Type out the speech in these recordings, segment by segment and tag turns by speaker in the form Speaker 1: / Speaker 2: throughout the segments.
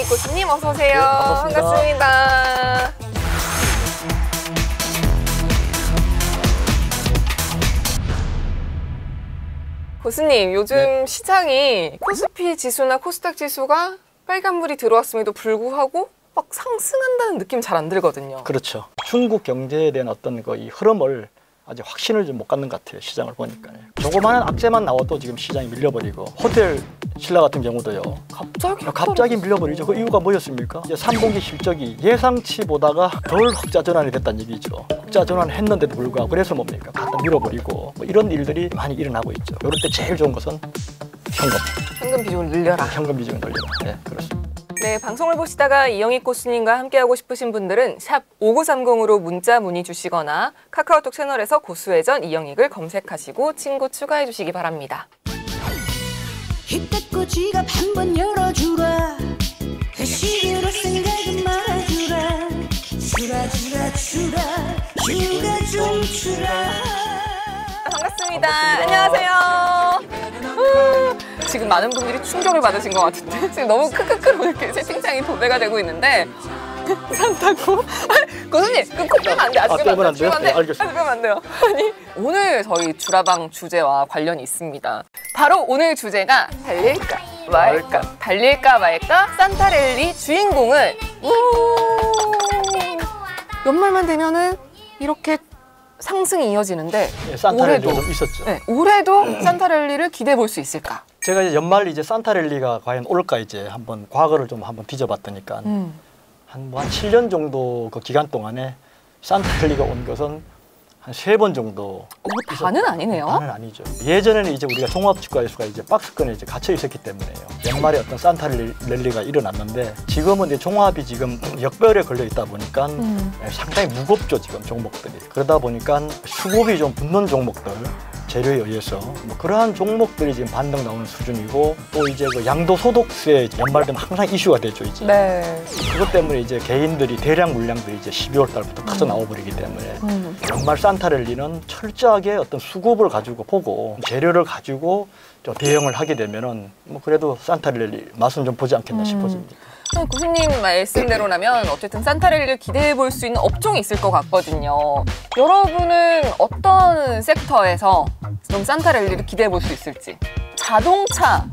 Speaker 1: 이영희 고수님 어서 오세요.
Speaker 2: 네,
Speaker 1: 반갑습니다. 고수님, 요즘
Speaker 2: 네.
Speaker 1: 시장이 코스피 지수나 코스닥 지수가 빨간불이 들어왔음에도 불구하고 막 상승한다는 느낌 잘 안 들거든요.
Speaker 2: 그렇죠. 중국 경제에 대한 어떤 이 흐름을 아직 확신을 좀 못 갖는 것 같아요. 시장을 보니까요. 조그마한 악재만 나와도 지금 시장이 밀려버리고 호텔 신라 같은 경우도요. 갑자기 밀려버리죠. 그 이유가 뭐였습니까? 이제 3분기 실적이 예상치보다가 덜 흑자 전환이 됐다는 얘기죠. 흑자 전환했는데도 불구하고 그래서 뭡니까? 갖다 밀어버리고 뭐 이런 일들이 많이 일어나고 있죠. 이럴 때 제일 좋은 것은 현금.
Speaker 1: 현금 비중을 늘려라.
Speaker 2: 현금 비중을 늘려라. 네, 그렇습니다.
Speaker 1: 네, 방송을 보시다가 이영희 고수님과 함께하고 싶으신 분들은 샵 5930으로 문자 문의 주시거나 카카오톡 채널에서 고수회전 이영익을 검색하시고 친구 추가해 주시기 바랍니다.
Speaker 3: 힘껏 지갑 한번 열어주라. 회식으로 생각은 말아주라. 주라 좀 주라.
Speaker 1: 반갑습니다. 안녕하세요. 지금 많은 분들이 충격을 받으신 것 같은데 지금 너무 크크크로 이렇게 채팅창이 도배가 되고 있는데 산타고 고수님 그 빼면 안 돼. 아직 빼면 안 돼요?
Speaker 2: 네, 알겠습니다.
Speaker 1: 빼면 안 돼요. 아니 오늘 저희 주라방 주제와 관련이 있습니다. 바로 오늘 주제가 달릴까 말까 산타랠리 주인공은 연말만 되면은 이렇게 상승이 이어지는데
Speaker 2: 네, 산타랠리가 좀 있었죠.
Speaker 1: 네, 올해도 산타랠리를 기대해 볼 수 있을까?
Speaker 2: 제가 이제 연말 이제 산타랠리가 과연 올까 이제 한번 과거를 좀 한번 뒤져봤더니까 한 7년 정도 그 기간 동안에 산타랠리가 온 것은 한 3번 정도.
Speaker 1: 다는 아니네요.
Speaker 2: 다는 아니죠. 예전에는 이제 우리가 종합치과에서가 이제 박스권에 이제 갇혀 있었기 때문에요. 연말에 어떤 산타랠리가 일어났는데 지금은 이제 종합이 지금 역별에 걸려 있다 보니까 상당히 무겁죠 지금 종목들이. 그러다 보니까 수급이 좀 붙는 종목들. 재료에 의해서 뭐 그러한 종목들이 지금 반등 나오는 수준이고 또 이제 그 양도소득세 연말 되면 항상 이슈가 되죠 이제.
Speaker 1: 네.
Speaker 2: 그것 때문에 이제 개인들이 대량 물량들이 이제 12월 달부터 터져 나와버리기 때문에 연말 산타랠리는 철저하게 어떤 수급을 가지고 보고 재료를 가지고 좀 대응을 하게 되면은 뭐 그래도 산타랠리 맛은 좀 보지 않겠나 싶어집니다.
Speaker 1: 교수님 말씀대로라면 어쨌든 산타랠리를 기대해 볼 수 있는 업종이 있을 것 같거든요. 여러분은 어떤 섹터에서 좀 산타랠리를 기대해 볼 수 있을지. 자동차,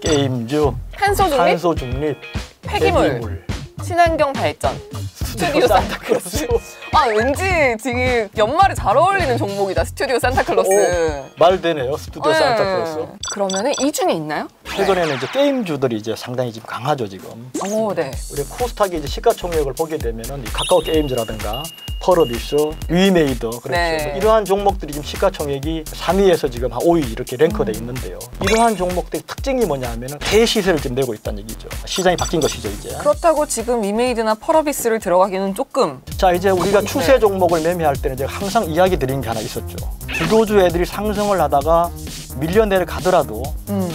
Speaker 2: 게임주, 탄소 중립,
Speaker 1: 폐기물, 친환경 발전, 스튜디오 산타클로스. 아 왠지 지금 연말에 잘 어울리는 종목이다. 스튜디오 산타클로스.
Speaker 2: 말 되네요. 스튜디오 산타클로스.
Speaker 1: 그러면은 이 중에 있나요?
Speaker 2: 최근에는 이제 게임주들이 이제 상당히 지금 강하죠 지금.
Speaker 1: 오, 네.
Speaker 2: 우리 코스닥의 이제 시가총액을 보게 되면은 카카오 게임즈라든가 펄어비스, 위메이드 그렇죠.
Speaker 1: 네.
Speaker 2: 이러한 종목들이 지금 시가총액이 3위에서 지금 한 5위 이렇게 랭크돼 있는데요. 이러한 종목들의 특징이 뭐냐면은 대시세를 지금 내고 있다는 얘기죠. 시장이 바뀐 것이죠 이제.
Speaker 1: 그렇다고 지금 위메이드나 펄어비스를 들어가기는 조금.
Speaker 2: 자 이제 우리가 추세 종목을 매매할 때는 제가 항상 이야기 드린 게 하나 있었죠. 주도주 애들이 상승을 하다가 밀려 내려가더라도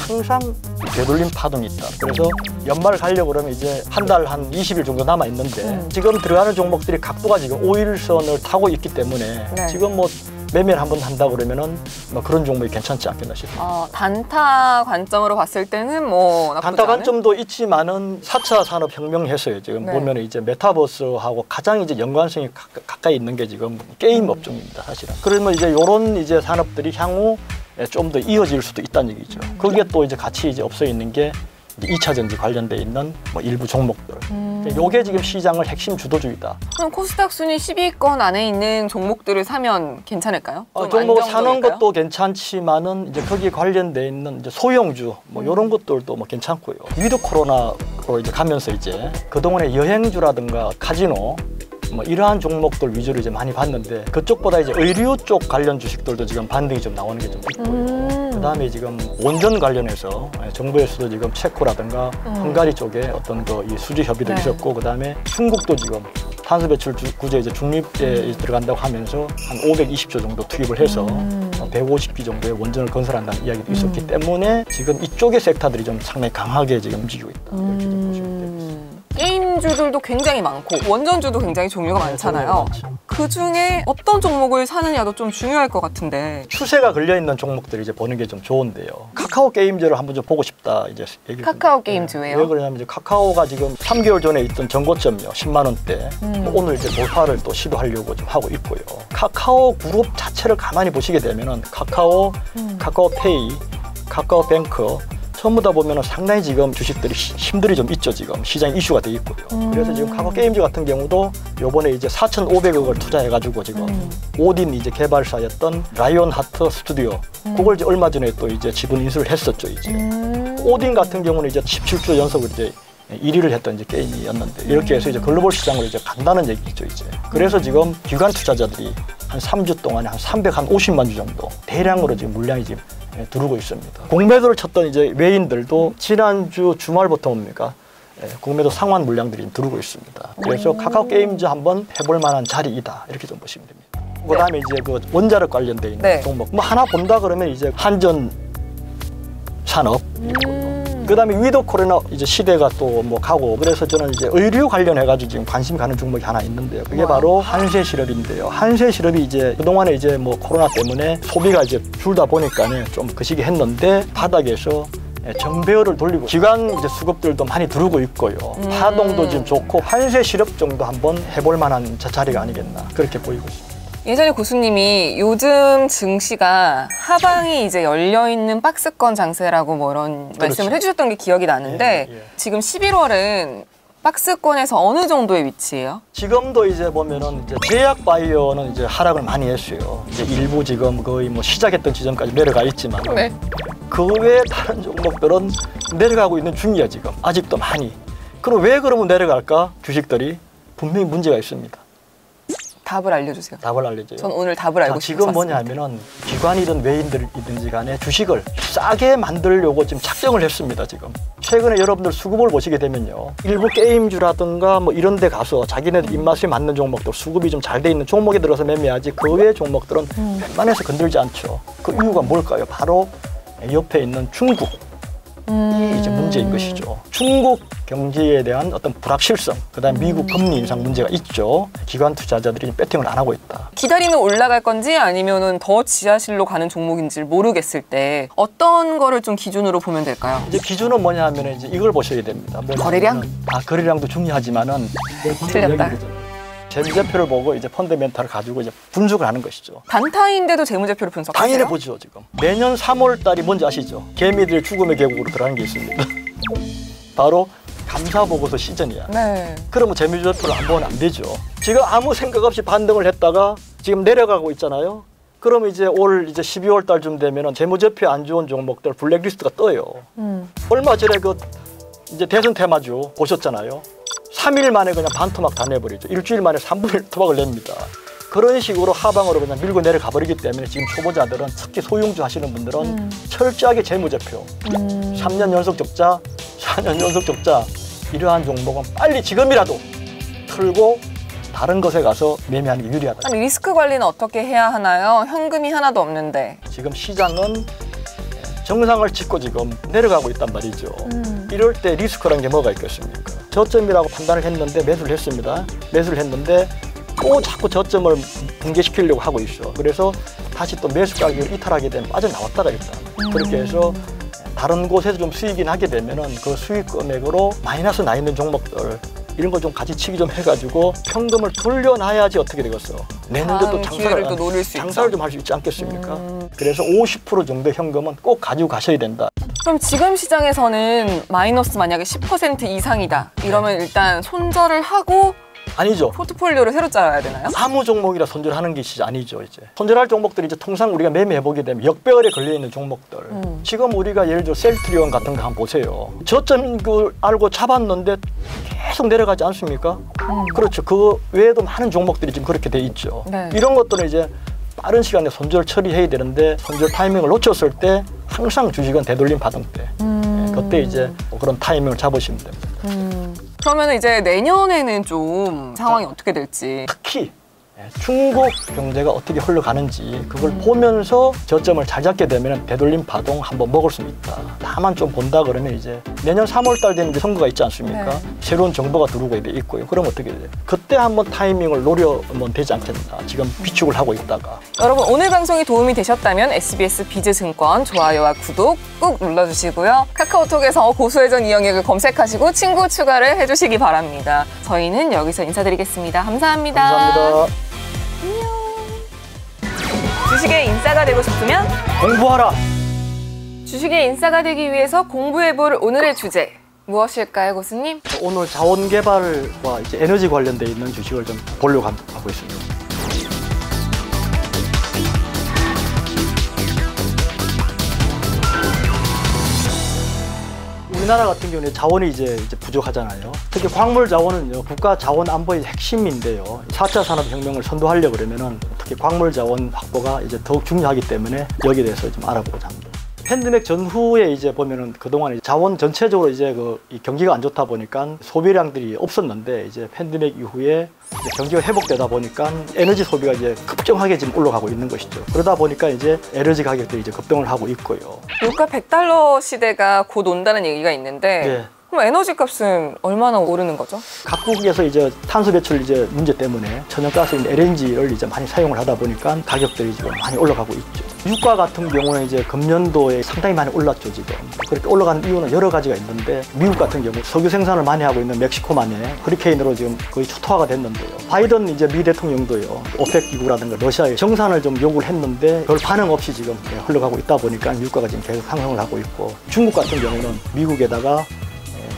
Speaker 2: 항상 되돌림 파동이 있다. 그래서 연말 가려고 그러면 이제 한 달 한 20일 정도 남아 있는데 지금 들어가는 종목들이 각도가 지금 5일선을 타고 있기 때문에
Speaker 1: 네.
Speaker 2: 지금 뭐 매매를 한번 한다 그러면은 뭐 그런 종목이 괜찮지 않겠나 싶어요.
Speaker 1: 단타 관점으로 봤을 때는 뭐 나쁘지
Speaker 2: 단타
Speaker 1: 않은?
Speaker 2: 관점도 있지만은 4차 산업혁명해서요. 지금
Speaker 1: 네.
Speaker 2: 보면은 이제 메타버스하고 가장 이제 연관성이 가까이 있는 게 지금 게임 업종입니다, 사실은. 그러면 이제 이런 이제 산업들이 향후 좀 더 이어질 수도 있다는 얘기죠. 거기에 또 이제 같이 이제 없어 있는 게 2차 전지 관련돼 있는 뭐 일부 종목들. 요게 지금 시장을 핵심 주도주의다.
Speaker 1: 그럼 코스닥 순위 10위권 안에 있는 종목들을 사면 괜찮을까요?
Speaker 2: 종목을 사는 것도 괜찮지만은 이제 거기에 관련돼 있는 이제 소형주 뭐 이런 것들도 뭐 괜찮고요. 위드 코로나로 이제 가면서 이제 그동안에 여행주라든가 카지노 뭐 이러한 종목들 위주로 이제 많이 봤는데 그쪽보다 이제 의류 쪽 관련 주식들도 지금 반등이 좀 나오는 게 좀 있고요. 그다음에 지금 원전 관련해서 정부에서도 지금 체코라든가 헝가리 쪽에 어떤 이 수주 협의도 있었고 그다음에 중국도 지금 탄소 배출 구제 이제 중립에 들어간다고 하면서 한 520조 정도 투입을 해서 150기 정도의 원전을 건설한다는 이야기도 있었기 때문에 지금 이쪽의 섹터들이 좀 상당히 강하게 지금 움직이고 있다. 이렇게 좀 보시면 되겠습니다.
Speaker 1: 개인주들도 굉장히 많고 원전주도 굉장히 종류가 많잖아요. 그 중에 어떤 종목을 사느냐도 좀 중요할 것 같은데.
Speaker 2: 추세가 걸려 있는 종목들 이제 보는 게 좀 좋은데요. 카카오 게임즈를 한번 좀 보고 싶다 이제 얘기.
Speaker 1: 카카오 게임즈 왜요?
Speaker 2: 왜 그러냐면 이제 카카오가 지금 3개월 전에 있던 전고점이요 10만 원대. 오늘 이제 돌파를 또 시도하려고 좀 하고 있고요. 카카오 그룹 자체를 가만히 보시게 되면은 카카오, 카카오페이, 카카오뱅크 전부 다 보면은 상당히 지금 주식들이 힘들이 좀 있죠. 지금 시장에 이슈가 돼 있고요. 그래서 지금 카카오 게임즈 같은 경우도 요번에 이제 4,500억을 투자해가지고 지금 오딘 이제 개발사였던 라이온 하트 스튜디오 그걸 이제 얼마 전에 또 이제 지분 인수를 했었죠. 이제 오딘 같은 경우는 이제 17주 연속으로 이제 1위를 했던 이제 게임이었는데 이렇게 해서 이제 글로벌 시장으로 이제 간다는 얘기죠. 이제 그래서 지금 기관 투자자들이 한 3주 동안에 한 350만 주 정도 대량으로 지금 물량이 지금 들어오고 있습니다. 공매도를 쳤던 이제 외인들도 지난주 주말부터 뭡니까? 공매도 상환 물량들이 들어오고 있습니다. 그래서 카카오 게임즈 한번 해볼 만한 자리이다 이렇게 좀 보시면 됩니다. 그다음에 이제 그 원자력 관련돼 있는 종목 뭐 하나 본다 그러면 이제 한전 산업 그다음에 위도 코로나 이제 시대가 또 뭐 가고 그래서 저는 이제 의류 관련해가지고 지금 관심 가는 종목이 하나 있는데요. 그게 바로 한세실업인데요. 한세실업이 이제 그동안에 이제 뭐 코로나 때문에 소비가 이제 줄다 보니까는 좀 그 시기 했는데 바닥에서 정배열을 돌리고 기관 이제 수급들도 많이 들어오고 있고요. 파동도 지금 좋고 한세실업 정도 한번 해볼 만한 자리가 아니겠나 그렇게 보이고 있습니다.
Speaker 1: 예전에 고수님이 요즘 증시가 하방이 이제 열려있는 박스권 장세라고 뭐 이런 말씀을 해주셨던 게 기억이 나는데 지금 11월은 박스권에서 어느 정도의 위치예요?
Speaker 2: 지금도 이제 보면은 이제 제약 바이오는 이제 하락을 많이 했어요. 이제 일부 지금 거의 뭐 시작했던 지점까지 내려가 있지만 그 외에 다른 종목들은 내려가고 있는 중이야 지금 아직도 많이. 그럼 왜 그러면 내려갈까? 주식들이 분명히 문제가 있습니다.
Speaker 1: 답을 알려주세요.
Speaker 2: 답을 알려줘요.
Speaker 1: 전 오늘 답을 알고 싶어서
Speaker 2: 지금 뭐냐면은 기관이든 외인들이든지 간에 주식을 싸게 만들려고 지금 작정을 했습니다. 지금 최근에 여러분들 수급을 보시게 되면요 일부 게임주라든가 뭐 이런 데 가서 자기네들 입맛에 맞는 종목들 수급이 좀 잘 돼 있는 종목에 들어서 매매하지 그 외 종목들은 웬만해서 건들지 않죠. 그 이유가 뭘까요? 바로 옆에 있는 중국 이 이제 문제인 것이죠. 중국 경제에 대한 어떤 불확실성, 그다음 미국 금리 인상 문제가 있죠. 기관 투자자들이 배팅을 안 하고 있다.
Speaker 1: 기다리면 올라갈 건지 아니면은 더 지하실로 가는 종목인지를 모르겠을 때 어떤 거를 좀 기준으로 보면 될까요?
Speaker 2: 이제 기준은 뭐냐 하면 이제 이걸 보셔야 됩니다.
Speaker 1: 거래량?
Speaker 2: 거래량도 중요하지만은
Speaker 1: 틀렸다.
Speaker 2: 재무제표를 보고 이제 펀더멘탈을 가지고 이제 분석을 하는 것이죠.
Speaker 1: 단타인데도 재무제표를 분석하세요?
Speaker 2: 당연히 보죠 지금. 매년 3월 달이 뭔지 아시죠? 개미들의 죽음의 계곡으로 들어가는 게 있습니다. 바로 감사보고서 시즌이야. 그러면 재무제표를 안 보면 안 되죠. 지금 아무 생각 없이 반등을 했다가 지금 내려가고 있잖아요. 그러면 이제 올 이제 12월 달쯤 되면은 재무제표 안 좋은 종목들 블랙리스트가 떠요. 얼마 전에 그 이제 대선 테마주 보셨잖아요. 3일 만에 그냥 반토막 다 내버리죠. 일주일 만에 3분의 1 토막을 냅니다. 그런 식으로 하방으로 그냥 밀고 내려가 버리기 때문에 지금 초보자들은 특히 소형주 하시는 분들은 철저하게 재무제표 3년 연속 적자, 4년 연속 적자 이러한 종목은 빨리 지금이라도 틀고 다른 것에 가서 매매하는 게 유리하다.
Speaker 1: 그럼 리스크 관리는 어떻게 해야 하나요? 현금이 하나도 없는데.
Speaker 2: 지금 시장은 정상을 짚고 지금 내려가고 있단 말이죠. 이럴 때 리스크라는 게 뭐가 있겠습니까? 저점이라고 판단을 했는데 매수를 했습니다. 매수를 했는데 또 자꾸 저점을 붕괴시키려고 하고 있어. 그래서 다시 또 매수 가격을 이탈하게 되면 빠져나왔다가 일단 그렇게 해서 다른 곳에서 좀 수익이 나게 되면은 그 수익 금액으로 마이너스 나 있는 종목들 이런 거 좀 같이 치기 좀 해가지고 현금을 돌려놔야지 어떻게 되겠어. 내년에도 장사를 좀 할 수 있지 않겠습니까? 그래서 50% 정도 현금은 꼭 가지고 가셔야 된다.
Speaker 1: 그럼 지금 시장에서는 마이너스 만약에 10% 이상이다 이러면 일단 손절을 하고
Speaker 2: 아니죠.
Speaker 1: 포트폴리오를 새로 짜야 되나요?
Speaker 2: 아무 종목이라 손절하는 것이 아니죠. 이제 손절할 종목들이 이제 통상 우리가 매매해 보게 되면 역배열에 걸려 있는 종목들. 지금 우리가 예를 들어 셀트리온 같은 거 한번 보세요. 저점 그 알고 잡았는데 계속 내려가지 않습니까? 그렇죠. 그 외에도 많은 종목들이 지금 그렇게 돼 있죠. 이런 것들은 이제 빠른 시간에 손절 처리해야 되는데 손절 타이밍을 놓쳤을 때 항상 주식은 되돌림 파동 때 그때 이제 그런 타이밍을 잡으시면 됩니다.
Speaker 1: 그러면 이제 내년에는 좀 상황이 어떻게 될지.
Speaker 2: 특히 중국 경제가 어떻게 흘러가는지 그걸 보면서 저점을 잘 잡게 되면 되돌림 파동 한번 먹을 수 있다. 다만 좀 본다 그러면 이제 내년 3월 달 되는 선거가 있지 않습니까?
Speaker 1: 네.
Speaker 2: 새로운 정부가 들어오게 돼 있고요. 그럼 어떻게 돼요? 그때 한번 타이밍을 노려면 되지 않겠나. 지금 비축을 하고 있다가.
Speaker 1: 여러분 오늘 방송이 도움이 되셨다면 SBS 비즈증권 좋아요와 구독 꾹 눌러주시고요. 카카오톡에서 고수회전 이영혁을 검색하시고 친구 추가를 해주시기 바랍니다. 저희는 여기서 인사드리겠습니다. 감사합니다.
Speaker 2: 감사합니다.
Speaker 1: 주식의 인싸가 되고 싶으면
Speaker 2: 공부하라.
Speaker 1: 주식의 인싸가 되기 위해서 공부해볼 오늘의 주제 무엇일까요, 고수님?
Speaker 2: 오늘 자원 개발과 이제 에너지 관련돼 있는 주식을 좀 보려고 하고 있습니다. 우리나라 같은 경우는 자원이 이제 부족하잖아요. 특히 광물 자원은요, 국가 자원 안보의 핵심인데요. 4차 산업혁명을 선도하려고 그러면은 특히 광물 자원 확보가 이제 더욱 중요하기 때문에 여기에 대해서 좀 알아보고자 합니다. 팬데믹 전후에 이제 보면은 그동안 자원 전체적으로 이제 이 경기가 안 좋다 보니까 소비량들이 없었는데 이제 팬데믹 이후에 이제 경기가 회복되다 보니까 에너지 소비가 이제 급격하게 지금 올라가고 있는 것이죠. 그러다 보니까 이제 에너지 가격들이 이제 급등을 하고 있고요.
Speaker 1: 유가 $100 시대가 곧 온다는 얘기가 있는데
Speaker 2: 네.
Speaker 1: 그럼 에너지 값은 얼마나 오르는 거죠?
Speaker 2: 각국에서 이제 탄소 배출 이제 문제 때문에 천연가스인 LNG를 이제 많이 사용을 하다 보니까 가격들이 지금 많이 올라가고 있죠. 유가 같은 경우는 이제 금년도에 상당히 많이 올랐죠, 지금. 그렇게 올라가는 이유는 여러 가지가 있는데 미국 같은 경우 석유 생산을 많이 하고 있는 멕시코만에 허리케인으로 지금 거의 초토화가 됐는데요. 바이든 이제 미 대통령도요, 오펙 기구라든가 러시아에 정산을 좀 요구를 했는데 별 반응 없이 지금 흘러가고 있다 보니까 유가가 지금 계속 상승을 하고 있고 중국 같은 경우는 미국에다가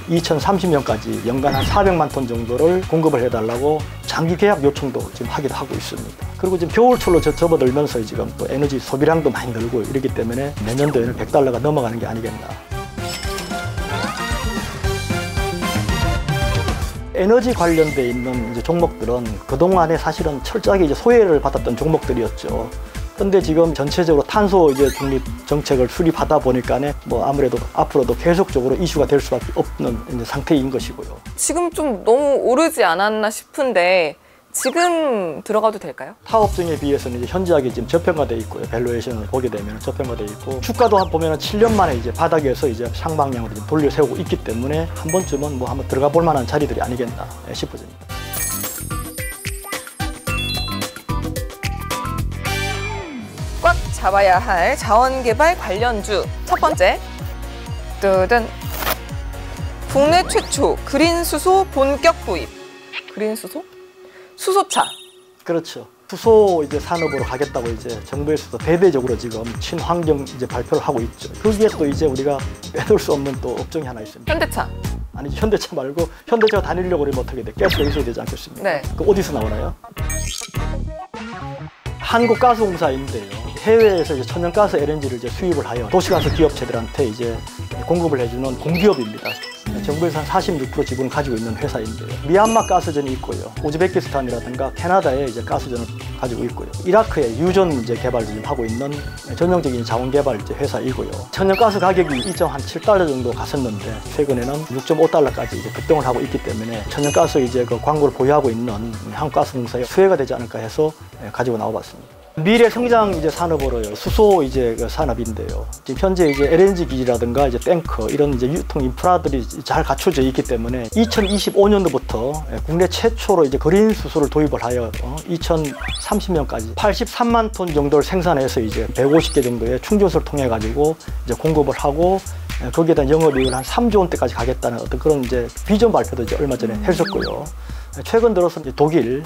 Speaker 2: 2030년까지 연간 한 400만 톤 정도를 공급을 해달라고 장기 계약 요청도 지금 하기도 하고 있습니다. 그리고 지금 겨울철로 접어들면서 지금 또 에너지 소비량도 많이 늘고 이렇기 때문에 내년도에는 $100가 넘어가는 게 아니겠나. 에너지 관련돼 있는 이제 종목들은 그동안에 사실은 철저하게 이제 소외를 받았던 종목들이었죠. 근데 지금 전체적으로 탄소 이제 중립 정책을 수립하다 보니까 뭐 아무래도 앞으로도 계속적으로 이슈가 될 수밖에 없는 이제 상태인 것이고요.
Speaker 1: 지금 좀 너무 오르지 않았나 싶은데 지금 들어가도 될까요?
Speaker 2: 타 업종에 비해서는 이제 현저하게 지금 저평가돼 있고요. 밸류에이션을 보게 되면 저평가돼 있고 주가도 보면은 7년 만에 이제 바닥에서 이제 상방향으로 돌려 세우고 있기 때문에 한 번쯤은 뭐 한번 들어가 볼 만한 자리들이 아니겠나 싶어집니다.
Speaker 1: 꽉 잡아야 할 자원개발 관련주 첫 번째 뜨든 국내 최초 그린수소 본격 도입. 그린수소? 수소차.
Speaker 2: 그렇죠. 수소 이제 산업으로 가겠다고 이제 정부에서도 대대적으로 지금 친환경 이제 발표를 하고 있죠. 거기에 또 이제 우리가 빼놓을 수 없는 또 업종이 하나 있습니다.
Speaker 1: 현대차.
Speaker 2: 아니 현대차 말고 현대차가 다니려고 그러면 어떻게 돼? 가스가 있어야 되지 않겠습니까?
Speaker 1: 네.
Speaker 2: 그 어디서 나오나요? 한국가스공사인데요. 해외에서 이제 천연가스 LNG를 이제 수입을 하여 도시가스 기업체들한테 이제 공급을 해주는 공기업입니다. 정부에서 한 46% 지분을 가지고 있는 회사인데요. 미얀마 가스전이 있고요. 우즈베키스탄이라든가 캐나다에 이제 가스전을 가지고 있고요. 이라크에 유전 이제 개발을 지금 하고 있는 전형적인 자원 개발 이제 회사이고요. 천연가스 가격이 2.7달러 정도 갔었는데 최근에는 6.5달러까지 이제 급등을 하고 있기 때문에 천연가스 이제 그 광고를 보유하고 있는 한국가스공사에 수혜가 되지 않을까 해서 가지고 나와봤습니다. 미래 성장 이제 산업으로요. 수소 이제 그 산업인데요. 지금 현재 이제 LNG 기지라든가 이제 탱커 이런 이제 유통 인프라들이 잘 갖춰져 있기 때문에 2025년도부터 국내 최초로 이제 그린 수소를 도입을 하여 2030년까지 83만 톤 정도를 생산해서 이제 150개 정도의 충전소를 통해 가지고 이제 공급을 하고 거기에 대한 영업이익을 한 3조 원대까지 가겠다는 어떤 그런 이제 비전 발표도 이제 얼마 전에 했었고요. 최근 들어서 이제 독일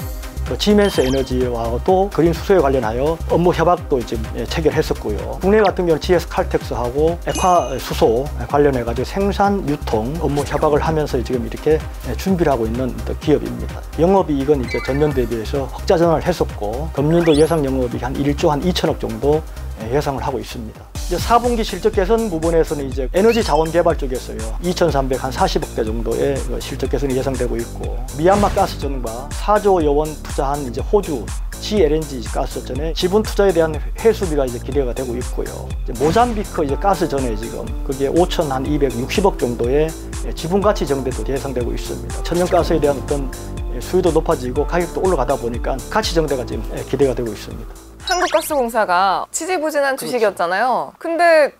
Speaker 2: 지멘스 에너지와도 그린 수소에 관련하여 업무 협약도 지금 체결했었고요. 국내 같은 경우는 GS 칼텍스하고 에콰 수소 관련해 가지고 생산 유통 업무 협약을 하면서 지금 이렇게 준비를 하고 있는 기업입니다. 영업이익은 이제 전년 대비해서 흑자 전환을 했었고 금년도 예상 영업이익 한 1조 한 2천억 정도 예상을 하고 있습니다. 이제 4분기 실적 개선 부분에서는 이제 에너지 자원 개발 쪽에서요. 2,340억대 정도의 실적 개선이 예상되고 있고 미얀마 가스전과 4조 원 투자한 이제 호주 GLNG 가스전에 지분 투자에 대한 회수비가 이제 기대가 되고 있고요. 이제 모잠비크 이제 가스전에 지금 그게 5,260억 정도의 지분 가치 정대도 예상되고 있습니다. 천연가스에 대한 어떤 수요도 높아지고 가격도 올라가다 보니까 가치 정대가 지금 기대가 되고 있습니다.
Speaker 1: 한국가스공사가 지지부진한 주식이었잖아요. 근데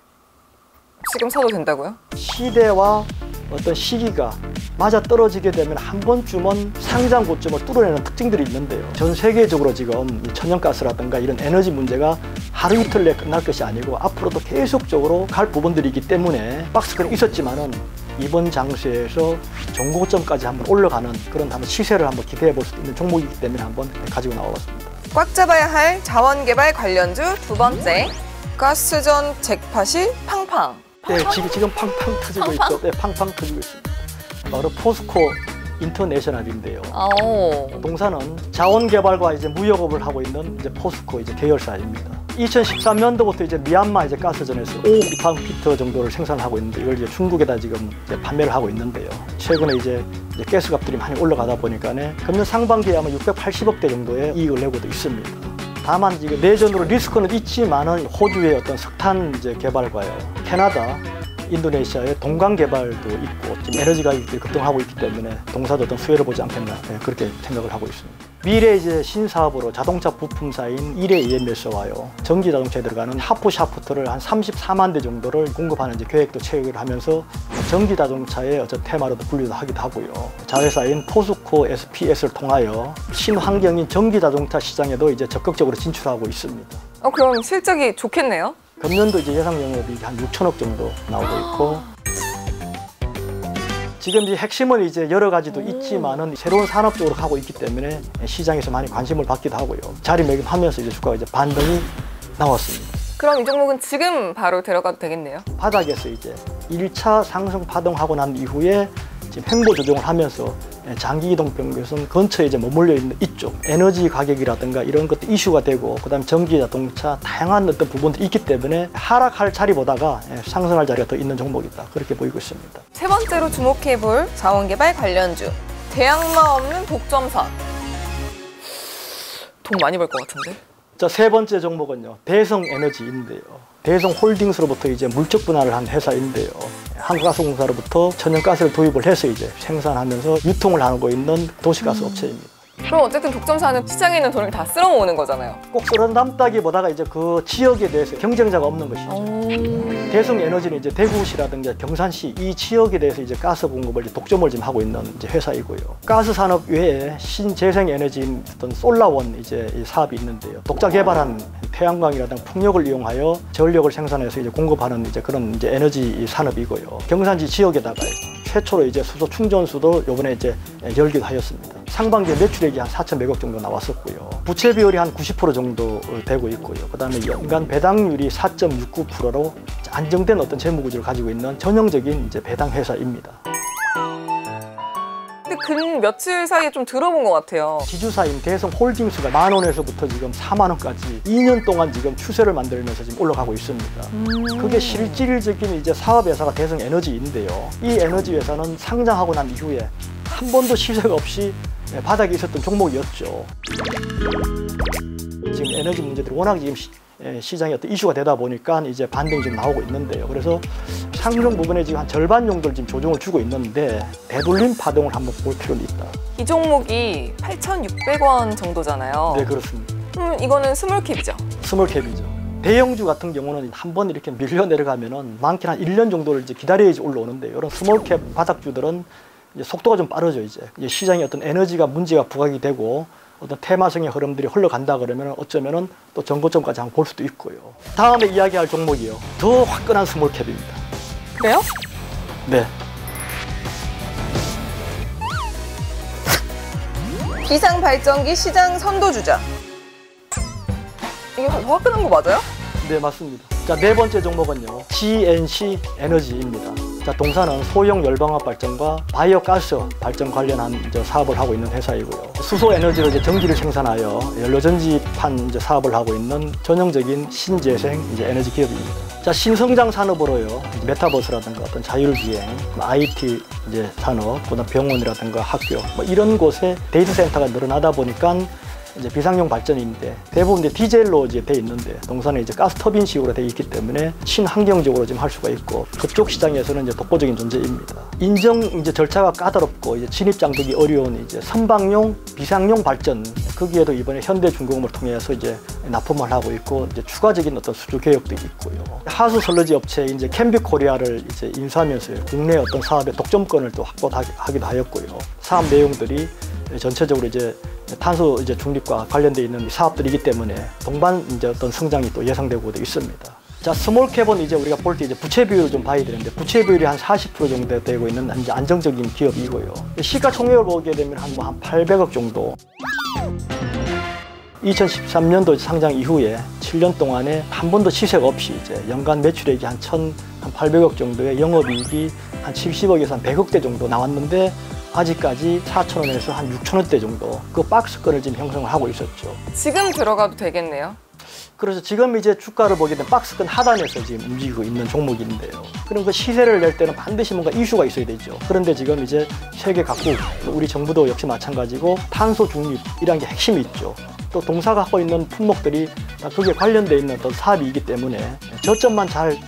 Speaker 1: 지금 사도 된다고요?
Speaker 2: 시대와 어떤 시기가 맞아 떨어지게 되면 한 번쯤은 상장 고점을 뚫어내는 특징들이 있는데요. 전 세계적으로 지금 이 천연가스라든가 이런 에너지 문제가 하루 이틀 내에 끝날 것이 아니고 앞으로도 계속적으로 갈 부분들이 있기 때문에 박스권이 있었지만은 이번 장세에서 정고점까지 한번 올라가는 그런 한번 시세를 한번 기대해 볼 수 있는 종목이기 때문에 한번 가지고 나와봤습니다.
Speaker 1: 꽉 잡아야 할 자원개발 관련주 두 번째, 가스전 잭팟이 팡팡.
Speaker 2: 네, 지금 팡팡 터지고
Speaker 1: 팡팡?
Speaker 2: 있죠. 네, 팡팡 터지고 있습니다. 바로 포스코 인터내셔널인데요.
Speaker 1: 오.
Speaker 2: 동사는 자원개발과 이제 무역업을 하고 있는 이제 포스코 이제 계열사입니다. 2013년도부터 이제 미얀마 이제 가스전에서 5억 리방피트 정도를 생산하고 있는데 이걸 이제 중국에다 지금 이제 판매를 하고 있는데요. 최근에 이제 가스값들이 많이 올라가다 보니까는 금년 상반기에 아마 680억대 정도의 이익을 내고도 있습니다. 다만 지금 내전으로 리스크는 있지만은 호주의 어떤 석탄 이제 개발과요, 캐나다, 인도네시아의 동강 개발도 있고 지금 에너지 가격들이 급등하고 있기 때문에 동사도 어떤 수혜를 보지 않겠나 그렇게 생각을 하고 있습니다. 미래 이제 신사업으로 자동차 부품사인 이레 EMS와요, 전기 자동차에 들어가는 하프 샤프트를 한 34만 대 정도를 공급하는 이제 계획도 체결을 하면서 전기 자동차의 어떤 테마로도 분류도 하기도 하고요. 자회사인 포스코 SPS를 통하여 신환경인 전기 자동차 시장에도 이제 적극적으로 진출하고 있습니다.
Speaker 1: 그럼 실적이 좋겠네요?
Speaker 2: 금년도 이제 예상 영업이 한 6천억 정도 나오고 있고 지금 이제 핵심은 이제 여러 가지도 있지만은 새로운 산업 쪽으로 가고 있기 때문에 시장에서 많이 관심을 받기도 하고요. 자리매김하면서 이제 주가가 이제 반등이 나왔습니다.
Speaker 1: 그럼 이 종목은 지금 바로 들어가도 되겠네요?
Speaker 2: 바닥에서 이제 1차 상승 파동하고 난 이후에 지금 횡보 조정을 하면서 장기 이동 평균선 근처에 이제 머물러 있는 이쪽 에너지 가격이라든가 이런 것도 이슈가 되고 그다음 전기 자동차 다양한 어떤 부분들이 있기 때문에 하락할 자리보다가 상승할 자리가 더 있는 종목이다 그렇게 보이고 있습니다.
Speaker 1: 세 번째로 주목해볼 자원개발 관련주, 대항마 없는 독점사. 돈 많이 벌 것 같은데?
Speaker 2: 자, 세 번째 종목은요, 대성에너지인데요. 대성홀딩스로부터 이제 물적 분할을 한 회사인데요. 한국가스공사로부터 천연가스를 도입을 해서 이제 생산하면서 유통을 하고 있는 도시가스 업체입니다.
Speaker 1: 그럼 어쨌든 독점사는 시장에 있는 돈을 다 쓸어모으는 거잖아요.
Speaker 2: 꼭 쓸어담다기보다가 이제 그 지역에 대해서 경쟁자가 없는 것이죠. 대성에너지는 이제 대구시라든가 경산시 이 지역에 대해서 이제 가스 공급을 이제 독점을 지금 하고 있는 이제 회사이고요. 가스 산업 외에 신재생에너지인 어떤 솔라원 이제 이 사업이 있는데요. 독자 개발한 태양광이라든가 풍력을 이용하여 전력을 생산해서 이제 공급하는 이제 그런 이제 에너지 산업이고요. 경산지 지역에다가 최초로 이제 수소 충전소도 요번에 이제 열기도 하였습니다. 상반기에 매출액이 한 4,100억 정도 나왔었고요. 부채 비율이 한 90% 정도 되고 있고요. 그다음에 연간 배당률이 4.69%로 안정된 어떤 재무 구조를 가지고 있는 전형적인 이제 배당 회사입니다.
Speaker 1: 근데 근 며칠 사이에 좀 들어본 것 같아요.
Speaker 2: 지주사인 대성홀딩스가 10,000원에서부터 지금 40,000원까지 2년 동안 지금 추세를 만들면서 지금 올라가고 있습니다. 그게 실질적인 이제 사업 회사가 대성에너지인데요. 이 에너지 회사는 상장하고 난 이후에 한 번도 시세가 없이 바닥에 있었던 종목이었죠. 지금 에너지 문제들이 워낙 지금 시장에 어떤 이슈가 되다 보니까 이제 반등이 좀 나오고 있는데요. 그래서 상승 부분에 지금 한 절반 정도를 지금 조정을 주고 있는데 되돌림 파동을 한번 볼 필요는 있다.
Speaker 1: 이 종목이 8,600원 정도잖아요.
Speaker 2: 네, 그렇습니다.
Speaker 1: 이거는 스몰캡이죠?
Speaker 2: 스몰캡이죠. 대형주 같은 경우는 한 번 이렇게 밀려 내려가면은 많게는 한 1년 정도를 이제 기다려야지 올라오는데요. 이런 스몰캡 바닥주들은 이제 속도가 좀 빠르죠. 이제 시장에 어떤 에너지가 문제가 부각이 되고 어떤 테마성의 흐름들이 흘러간다 그러면 어쩌면은 또 정고점까지 한번 볼 수도 있고요. 다음에 이야기할 종목이요, 더 화끈한 스몰캡입니다.
Speaker 1: 그래요?
Speaker 2: 네.
Speaker 1: 기상발전기 시장 선도주자. 이게 화끈한 거 맞아요?
Speaker 2: 네, 맞습니다. 자, 네 번째 종목은요, GNC 에너지입니다. 자, 동사는 소형 열방압 발전과 바이오가스 발전 관련한 이제 사업을 하고 있는 회사이고요. 수소 에너지로 이제 전기를 생산하여 연료전지판 이제 사업을 하고 있는 전형적인 신재생 이제 에너지 기업입니다. 자, 신성장 산업으로요, 메타버스라든가 어떤 자율주행, IT 이제 산업, 그다음 병원이라든가 학교 뭐 이런 곳에 데이터 센터가 늘어나다 보니까 이제 비상용 발전인데 대부분 이제 디젤로 이제 돼 있는데 동산은 이제 가스 터빈식으로 돼 있기 때문에 친환경적으로 지금 할 수가 있고 그쪽 시장에서는 이제 독보적인 존재입니다. 인정 이제 절차가 까다롭고 이제 진입 장벽이 어려운 이제 선박용 비상용 발전 거기에도 이번에 현대중공업을 통해서 이제 납품을 하고 있고 이제 추가적인 어떤 수주 계획도 있고요. 하수 설러지 업체 이제 캠비코리아를 이제 인수하면서 국내 어떤 사업의 독점권을 또 확보하기도 하였고요. 사업 내용들이 전체적으로 이제 탄소 이제 중립과 관련돼 있는 사업들이기 때문에 동반 이제 어떤 성장이 또 예상되고 있습니다. 자, 스몰캡은 이제 우리가 볼 때 이제 부채 비율을 좀 봐야 되는데 부채 비율이 한 40% 정도 되고 있는 이제 안정적인 기업이고요. 시가총액을 보게 되면 한 800억 정도. 2013년도 상장 이후에 7년 동안에 한 번도 시세가 없이 이제 연간 매출액이 한 1,800억 정도의 영업이익이 한 70억에서 한 100억대 정도 나왔는데 아직까지 4,000원에서 한 6,000원대 정도 그 박스권을 지금 형성을 하고 있었죠.
Speaker 1: 지금 들어가도 되겠네요.
Speaker 2: 그래서 지금 이제 주가를 보게 되면 박스권 하단에서 지금 움직이고 있는 종목인데요. 그럼 그 시세를 낼 때는 반드시 뭔가 이슈가 있어야 되죠. 그런데 지금 이제 세계 각국, 우리 정부도 역시 마찬가지고 탄소 중립이라는 게 핵심이 있죠. 또 동사가 하고 있는 품목들이 다 거기에 관련돼 있는 어떤 사업이기 때문에 저점만 잘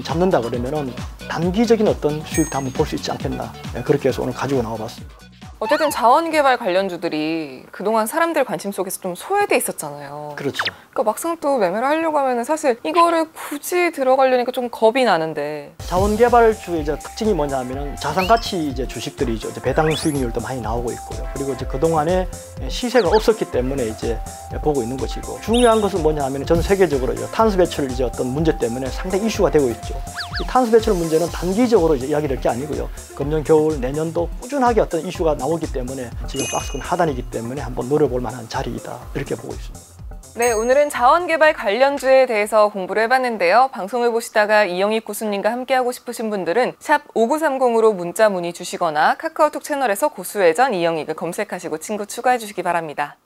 Speaker 2: 잡는다 그러면은 단기적인 어떤 수익도 한번 볼 수 있지 않겠나. 그렇게 해서 오늘 가지고 나와봤습니다.
Speaker 1: 어쨌든 자원개발 관련주들이 그동안 사람들 관심 속에서 좀 소외돼 있었잖아요.
Speaker 2: 그렇죠.
Speaker 1: 그러니까 막상 또 매매를 하려고 하면 사실 이거를 굳이 들어가려니까 좀 겁이 나는데.
Speaker 2: 자원개발주의 이제 특징이 뭐냐 하면은 자산가치 이제 주식들이죠. 이제 배당 수익률도 많이 나오고 있고요. 그리고 이제 그동안에 시세가 없었기 때문에 이제 보고 있는 것이고 중요한 것은 뭐냐 하면 전 세계적으로 탄소 배출 이제 어떤 문제 때문에 상당히 이슈가 되고 있죠. 이 탄소 배출 문제는 단기적으로 이제 이야기될 게 아니고요. 금년 겨울 내년도 꾸준하게 어떤 이슈가 나오기 때문에 지금 박스권 하단이기 때문에 한번 노려볼 만한 자리이다 이렇게 보고 있습니다.
Speaker 1: 네, 오늘은 자원개발 관련주에 대해서 공부를 해봤는데요. 방송을 보시다가 이영익 교수님과 함께하고 싶으신 분들은 샵 5930으로 문자 문의 주시거나 카카오톡 채널에서 고수회전 이영익을 검색하시고 친구 추가해 주시기 바랍니다.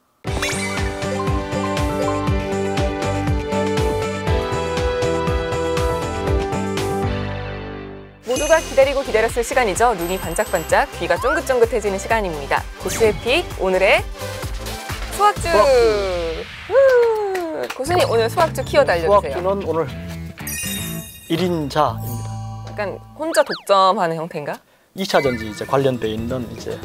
Speaker 1: 모두가 기다리고 기다렸을 시간이죠. 눈이 반짝반짝, 귀가 쫑긋쫑긋해지는 시간입니다. 고수의 픽, 오늘의 수학주! 고수님, 오늘 수학주 키워드 알려주세요.
Speaker 2: 수학주는 오늘 1인자입니다.
Speaker 1: 약간 혼자 독점하는 형태인가?
Speaker 2: 2차 전지 이제 관련돼 있는 이제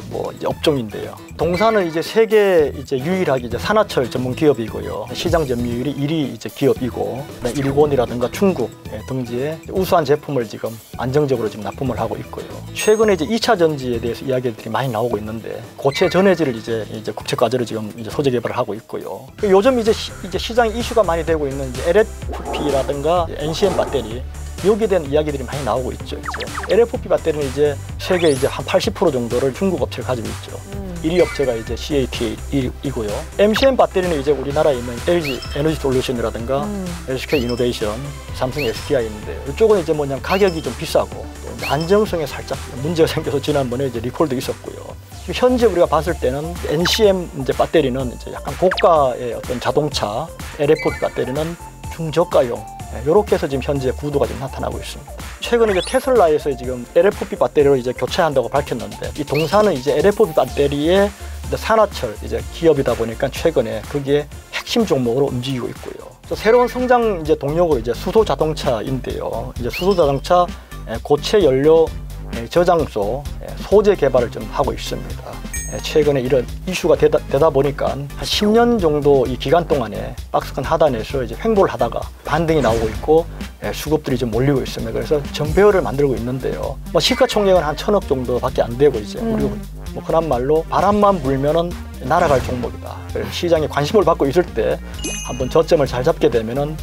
Speaker 2: 업종인데요. 동사는 이제 세계 이제 유일하게 이제 산화철 전문 기업이고요. 시장 점유율이 1위 이제 기업이고, 일본이라든가 중국 등지에 우수한 제품을 지금 안정적으로 지금 납품을 하고 있고요. 최근에 이제 2차 전지에 대해서 이야기들이 많이 나오고 있는데 고체 전해질을 이제 국책 과제로 지금 이제 소재 개발을 하고 있고요. 요즘 이제 시장 이슈가 많이 되고 있는 이제 LFP라든가 NCM 배터리. 여기에 대한 이야기들이 많이 나오고 있죠. 이제 LFP 배터리는 이제 세계 이제 한 80% 정도를 중국 업체가 가지고 있죠. 1위 업체가 이제 CATL이고요. MCM 배터리는 이제 우리나라에 있는 LG 에너지 솔루션이라든가 SK 이노베이션, 삼성 SDI인데 이쪽은 이제 뭐냐면 가격이 좀 비싸고 또 안정성에 살짝 문제가 생겨서 지난번에 이제 리콜도 있었고요. 현재 우리가 봤을 때는 NCM 이제 배터리는 이제 약간 고가의 어떤 자동차, LFP 배터리는 중저가용. 이렇게 해서 지금 현재 구도가 좀 나타나고 있습니다. 최근에 이제 테슬라에서 지금 LFP 배터리로 이제 교체한다고 밝혔는데 이 동사는 이제 LFP 배터리의 산화철 이제 기업이다 보니까 최근에 거기에 핵심 종목으로 움직이고 있고요. 새로운 성장 이제 동력으로 이제 수소 자동차인데요. 이제 수소 자동차 고체 연료 저장소 소재 개발을 좀 하고 있습니다. 최근에 이런 이슈가 되다 보니까 한 10년 정도 이 기간 동안에 박스권 하단에서 이제 횡보를 하다가 반등이 나오고 있고 수급들이 좀 몰리고 있습니다. 그래서 정배열을 만들고 있는데요. 시가총액은 한 1,000억 정도밖에 안 되고 이제 우리 흔한 말로 바람만 불면은 날아갈 종목이다. 시장에 관심을 받고 있을 때 한번 저점을 잘 잡게 되면은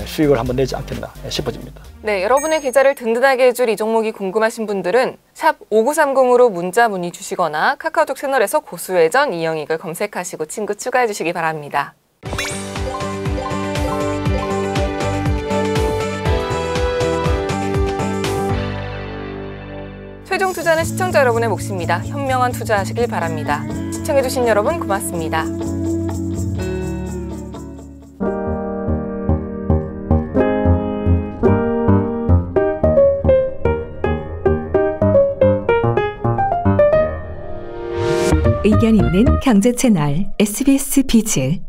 Speaker 2: 수익을 한번 내지 않겠나 싶어집니다.
Speaker 1: 네, 여러분의 계좌를 든든하게 해줄 이 종목이 궁금하신 분들은 샵 5930으로 문자 문의 주시거나 카카오톡 채널에서 고수회전 이영익을 검색하시고 친구 추가해 주시기 바랍니다. 최종 투자는 시청자 여러분의 몫입니다. 현명한 투자하시길 바랍니다. 시청해주신 여러분 고맙습니다.
Speaker 4: 의견 관련 있는 경제 채널 SBS 비즈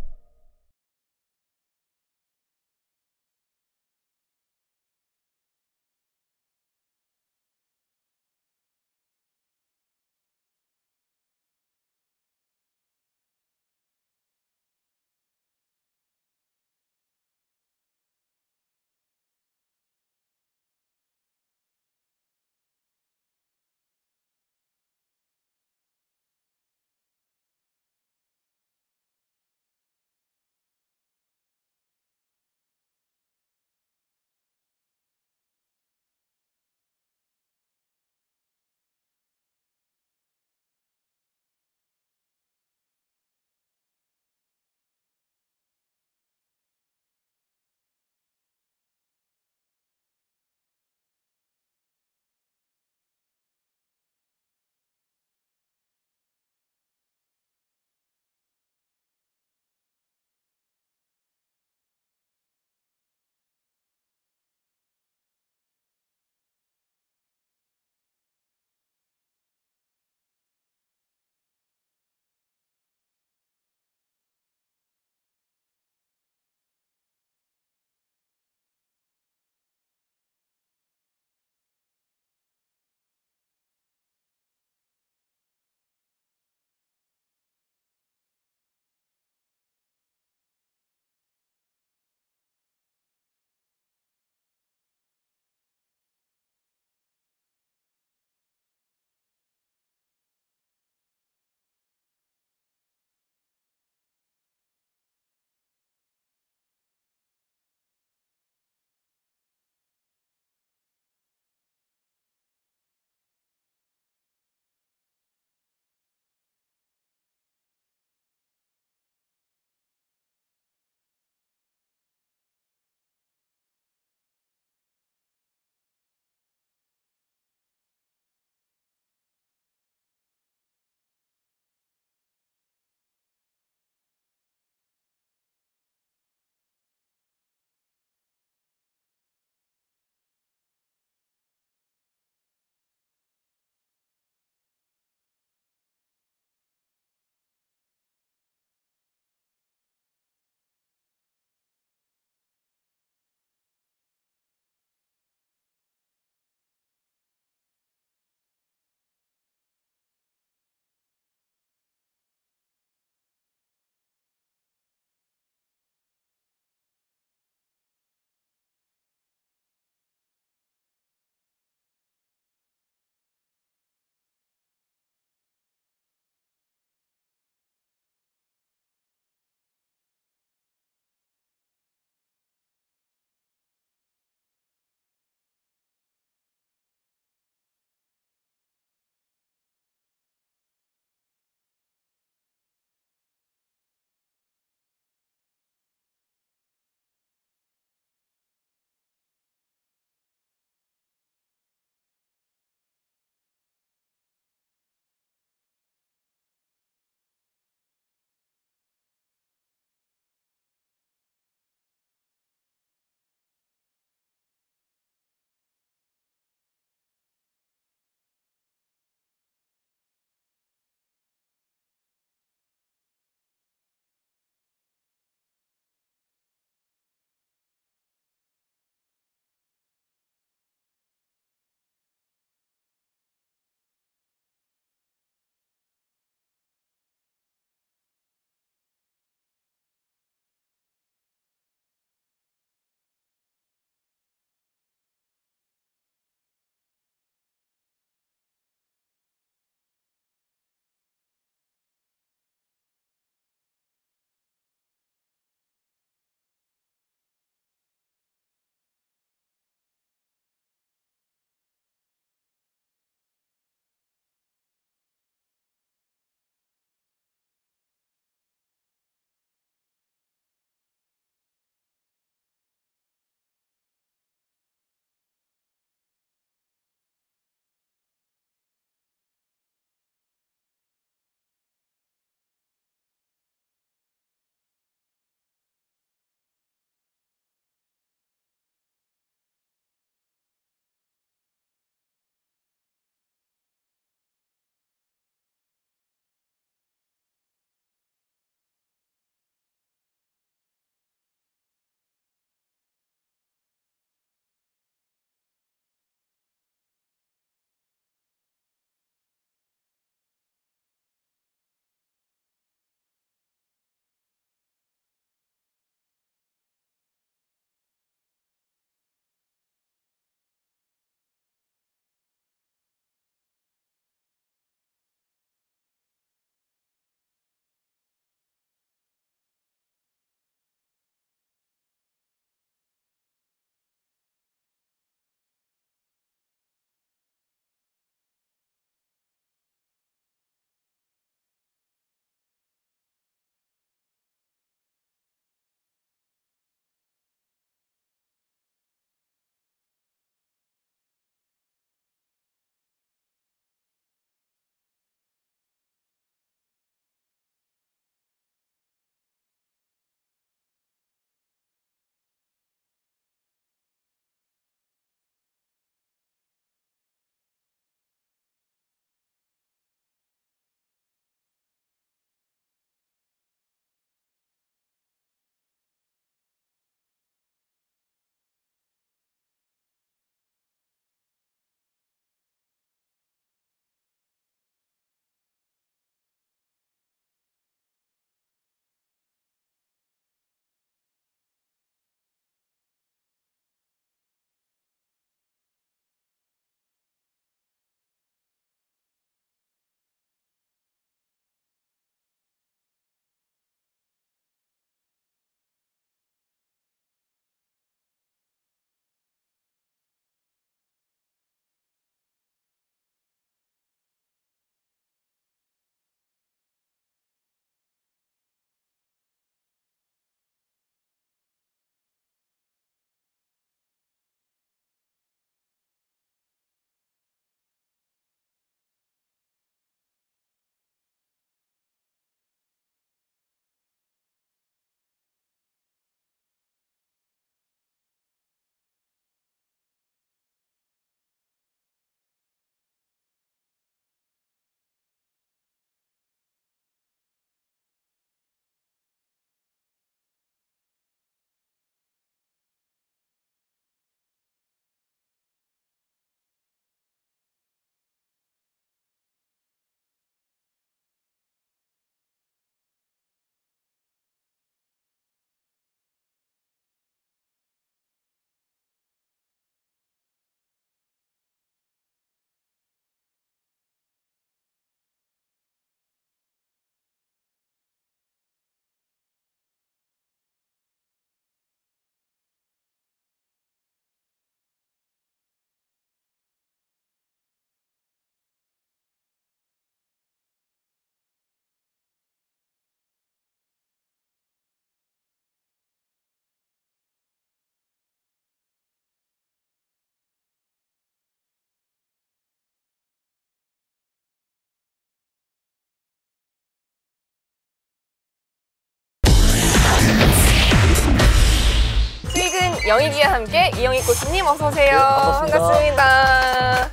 Speaker 1: 영희기와 함께 이영희 고수님 어서 오세요.
Speaker 2: 네, 반갑습니다.
Speaker 1: 반갑습니다.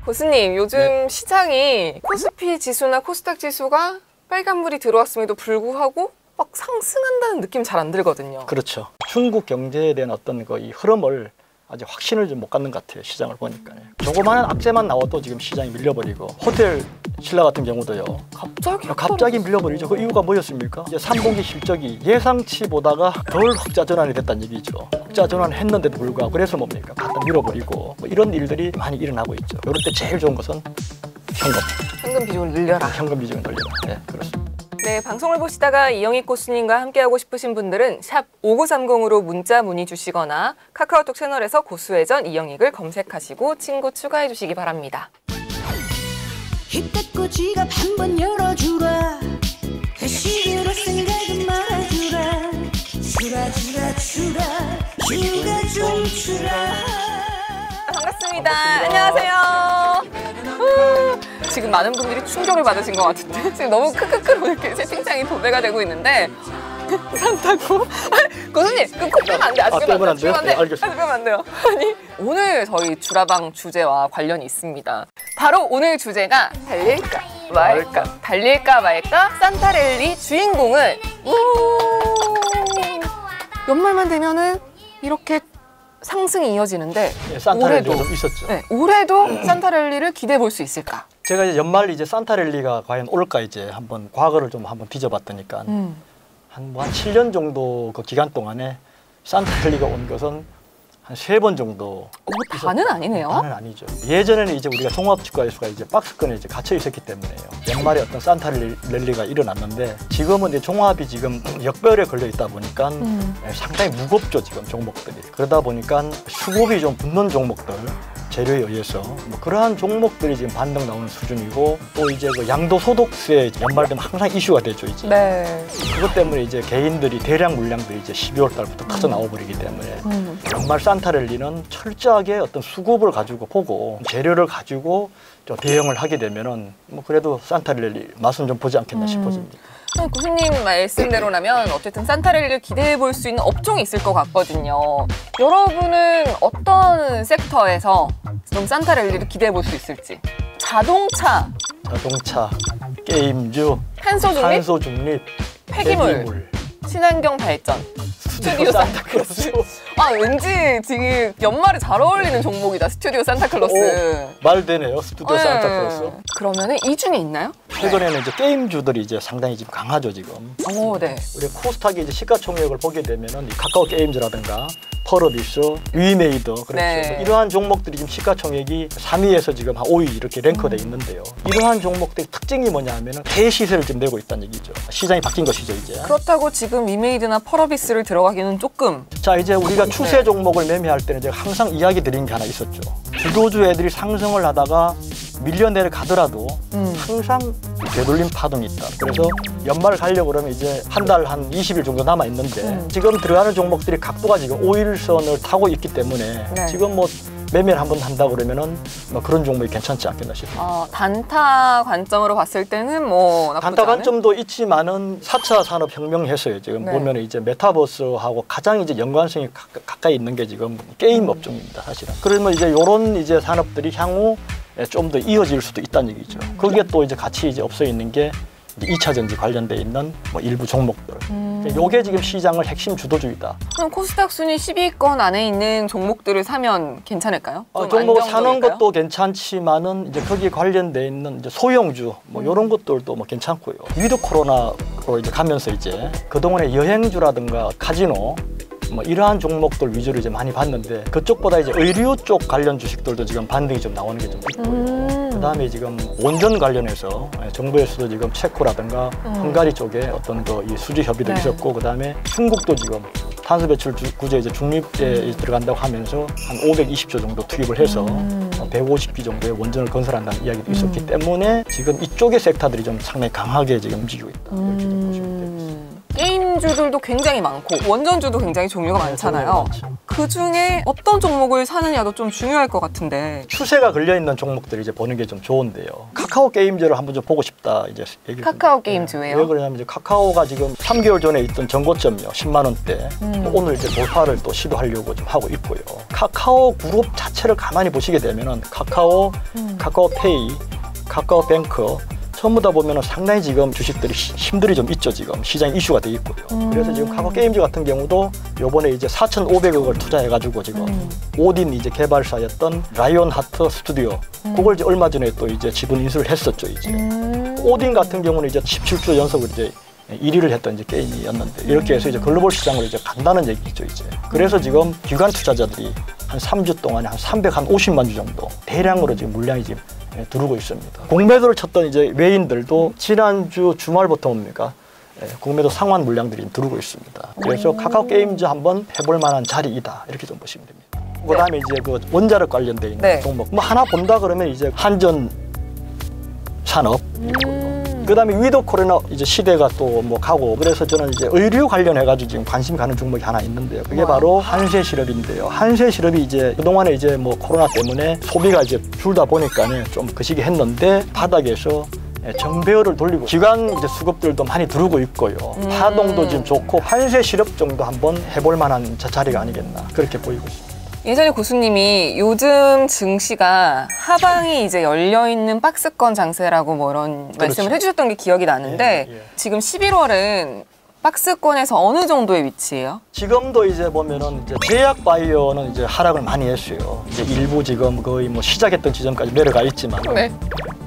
Speaker 1: 고수님, 요즘
Speaker 2: 네.
Speaker 1: 시장이 코스피 지수나 코스닥 지수가 빨간불이 들어왔음에도 불구하고 막 상승한다는 느낌 잘 안 들거든요.
Speaker 2: 그렇죠. 중국 경제에 대한 어떤 이 흐름을 아직 확신을 좀 못 갖는 것 같아요. 시장을 보니까요. 조그마한 악재만 나와도 지금 시장이 밀려버리고 호텔 신라 같은 경우도요. 갑자기 밀려버리죠. 그 이유가 뭐였습니까? 이제 3분기 실적이 예상치 보다가 덜 흑자 전환이 됐다는 얘기죠. 흑자 전환했는데도 불구하고 그래서 뭡니까? 갖다 밀어버리고 뭐 이런 일들이 많이 일어나고 있죠. 이럴 때 제일 좋은 것은 현금.
Speaker 1: 현금 비중을 늘려라.
Speaker 2: 현금 비중을 늘려라. 네, 그렇습니다.
Speaker 1: 네, 방송을 보시다가 이영희 고수님과 함께하고 싶으신 분들은 샵 5930으로 문자 문의 주시거나 카카오톡 채널에서 고수회전 이영익을 검색하시고 친구 추가해 주시기 바랍니다.
Speaker 3: 힘껏 지갑 한번 열어주라 회식으로 생각은 말아주라 주가 좀 주라.
Speaker 1: 반갑습니다. 안녕하세요. 지금 많은 분들이 충격을 받으신 것 같은데 지금 너무 크크크로 이렇게 채팅창이 도배가 되고 있는데 산타고 고수님 그 빼면 안 돼. 아직 빼면 안 돼요?
Speaker 2: 네, 알겠습니다.
Speaker 1: 아직 빼면 안 돼요. 아니 오늘 저희 주라방 주제와 관련이 있습니다. 바로 오늘 주제가 달릴까 말까 산타랠리 주인공은 연말만 되면은 이렇게 상승이 이어지는데
Speaker 2: 네, 산타랠리가 좀 있었죠.
Speaker 1: 네, 올해도 산타랠리를 기대해 볼 수 있을까?
Speaker 2: 제가 이제 연말 이제 산타랠리가 과연 올까 이제 한번 과거를 좀 한번 뒤져봤더니까 한 7년 정도 그 기간 동안에 산타랠리가 온 것은 한 3번 정도.
Speaker 1: 다는 아니네요.
Speaker 2: 다는 아니죠. 예전에는 이제 우리가 종합치과에서가 이제 박스권에 이제 갇혀 있었기 때문에요. 연말에 어떤 산타랠리가 일어났는데 지금은 이제 종합이 지금 역별에 걸려 있다 보니까 상당히 무겁죠 지금 종목들이. 그러다 보니까 수급이 좀 붙는 종목들. 재료에 의해서 뭐 그러한 종목들이 지금 반등 나오는 수준이고 또 이제 그 양도소득세 연말 되면 항상 이슈가 되죠 이제.
Speaker 1: 네.
Speaker 2: 그것 때문에 이제 개인들이 대량 물량들이 이제 12월 달부터 터져 나와 버리기 때문에 연말 산타랠리는 철저하게 어떤 수급을 가지고 보고 재료를 가지고 좀 대응을 하게 되면은 뭐 그래도 산타랠리 맛은 좀 보지 않겠나 싶어집니다.
Speaker 1: 교수님 말씀대로라면 어쨌든 산타랠리를 기대해 볼 수 있는 업종이 있을 것 같거든요. 여러분은 어떤 섹터에서 좀 산타랠리를 기대해 볼 수 있을지. 자동차,
Speaker 2: 게임주, 탄소 중립,
Speaker 1: 폐기물, 친환경 발전, 스튜디오 산타클로스. 아 왠지 지금 연말에 잘 어울리는 종목이다. 스튜디오 산타클로스.
Speaker 2: 말 되네요. 스튜디오 산타클로스.
Speaker 1: 그러면은 이 중에 있나요?
Speaker 2: 최근에는 이제 게임주들이 이제 상당히 지금 강하죠 지금.
Speaker 1: 오, 네.
Speaker 2: 우리 코스닥의 이제 시가총액을 보게 되면은 이 카카오 게임즈라든가 펄어비스, 위메이더 그렇죠.
Speaker 1: 네.
Speaker 2: 이러한 종목들이 지금 시가총액이 3위에서 지금 한 5위 이렇게 랭크돼 있는데요. 이러한 종목들의 특징이 뭐냐면은 대시세를 지금 내고 있다는 얘기죠. 시장이 바뀐 것이죠 이제.
Speaker 1: 그렇다고 지금 위메이드나 펄어비스를 들어가기는 조금.
Speaker 2: 자 이제 우리가 추세 종목을 매매할 때는 제가 항상 이야기 드린 게 하나 있었죠. 주도주 애들이 상승을 하다가 밀려 내려가더라도 항상 되돌림 파동이 있다. 그래서 연말 가려고 그러면 이제 한 달 한 20일 정도 남아 있는데 지금 들어가는 종목들이 각도가 지금 5일선을 타고 있기 때문에
Speaker 1: 네.
Speaker 2: 지금 뭐 매매를 한번 한다 그러면은 뭐 그런 종목이 괜찮지 않겠나 싶어요.
Speaker 1: 단타 관점으로 봤을 때는 뭐 나쁘지
Speaker 2: 단타
Speaker 1: 않은?
Speaker 2: 관점도 있지만은 4차 산업혁명해서요. 지금
Speaker 1: 네.
Speaker 2: 보면은 이제 메타버스하고 가장 이제 연관성이 가까이 있는 게 지금 게임 업종입니다, 사실은. 그러면 이제 이런 이제 산업들이 향후 좀 더 이어질 수도 있다는 얘기죠. 거기에 또 이제 같이 이제 없어 있는 게 2차 전지 관련돼 있는 뭐 일부 종목들. 요게 지금 시장을 핵심 주도주의다.
Speaker 1: 그럼 코스닥 순위 10위권 안에 있는 종목들을 사면 괜찮을까요? 좀
Speaker 2: 종목을 사는
Speaker 1: 안정적일까요?
Speaker 2: 것도 괜찮지만은 이제 거기에 관련돼 있는 이제 소형주 뭐 이런 것들도 뭐 괜찮고요. 위드 코로나로 이제 가면서 이제 그동안에 여행주라든가 카지노 뭐 이러한 종목들 위주로 이제 많이 봤는데 그쪽보다 이제 의류 쪽 관련 주식들도 지금 반등이 좀 나오는 게 좀 있고요. 그다음에 지금 원전 관련해서 정부에서도 지금 체코라든가 헝가리 쪽에 어떤 이 수주 협의도
Speaker 1: 네.
Speaker 2: 있었고 그다음에 중국도 지금 탄소 배출 구제 이제 중립에 들어간다고 하면서 한 520조 정도 투입을 해서 150기 정도의 원전을 건설한다는 이야기도 있었기 때문에 지금 이쪽의 섹터들이 좀 상당히 강하게 지금 움직이고 있다. 이렇게 좀 보시면 되겠습니다.
Speaker 1: 개인주들도 굉장히 많고 원전주도 굉장히 종류가 많잖아요. 그 중에 어떤 종목을 사느냐도 좀 중요할 것 같은데.
Speaker 2: 추세가 걸려 있는 종목들 이제 보는 게 좀 좋은데요. 카카오 게임즈를 한번 좀 보고 싶다 이제 얘기를
Speaker 1: 카카오 게임즈 왜요?
Speaker 2: 왜 그러냐면 이제 카카오가 지금 3개월 전에 있던 전고점이요 10만 원대. 오늘 이제 돌파를 또 시도하려고 좀 하고 있고요. 카카오 그룹 자체를 가만히 보시게 되면은 카카오, 카카오페이, 카카오뱅크 전부 다 보면은 상당히 지금 주식들이 힘들이 좀 있죠. 지금 시장에 이슈가 돼 있고요. 그래서 지금 카카오 게임즈 같은 경우도 요번에 이제 4,500억을 투자해가지고 지금 오딘 이제 개발사였던 라이온 하트 스튜디오 그걸 이제 얼마 전에 또 이제 지분 인수를 했었죠. 이제 오딘 같은 경우는 이제 17주 연속으로 이제 1위를 했던 이제 게임이었는데 이렇게 해서 이제 글로벌 시장으로 이제 간다는 얘기죠. 이제 그래서 지금 기관 투자자들이 한 3주 동안에 한 350만 주 정도 대량으로 지금 물량이 지금 들어오고 있습니다. 공매도를 쳤던 이제 외인들도 지난주 주말부터 뭡니까? 공매도 상환 물량들이 들어오고 있습니다. 그래서 카카오 게임즈 한번 해볼 만한 자리이다 이렇게 좀 보시면 됩니다. 그다음에 이제 그 원자력 관련돼 있는 종목 뭐 하나 본다 그러면 이제 한전 산업 그다음에 위도 코로나 이제 시대가 또 뭐 가고 그래서 저는 이제 의류 관련해가지고 지금 관심 가는 종목이 하나 있는데요. 그게 바로 한세실업인데요. 한세실업이 이제 그동안에 이제 뭐 코로나 때문에 소비가 이제 줄다 보니까는 좀 거시기 했는데 바닥에서 정배열을 돌리고 기관 이제 수급들도 많이 들어오고 있고요. 파동도 지금 좋고 한세실업 정도 한번 해볼 만한 자리가 아니겠나 그렇게 보이고 있습니다.
Speaker 1: 예전에 고수님이 요즘 증시가 하방이 이제 열려있는 박스권 장세라고 뭐 이런 말씀을 해주셨던 게 기억이 나는데 지금 11월은 박스권에서 어느 정도의 위치예요?
Speaker 2: 지금도 이제 보면은 이제 제약 바이오는 이제 하락을 많이 했어요. 이제 일부 지금 거의 뭐 시작했던 지점까지 내려가 있지만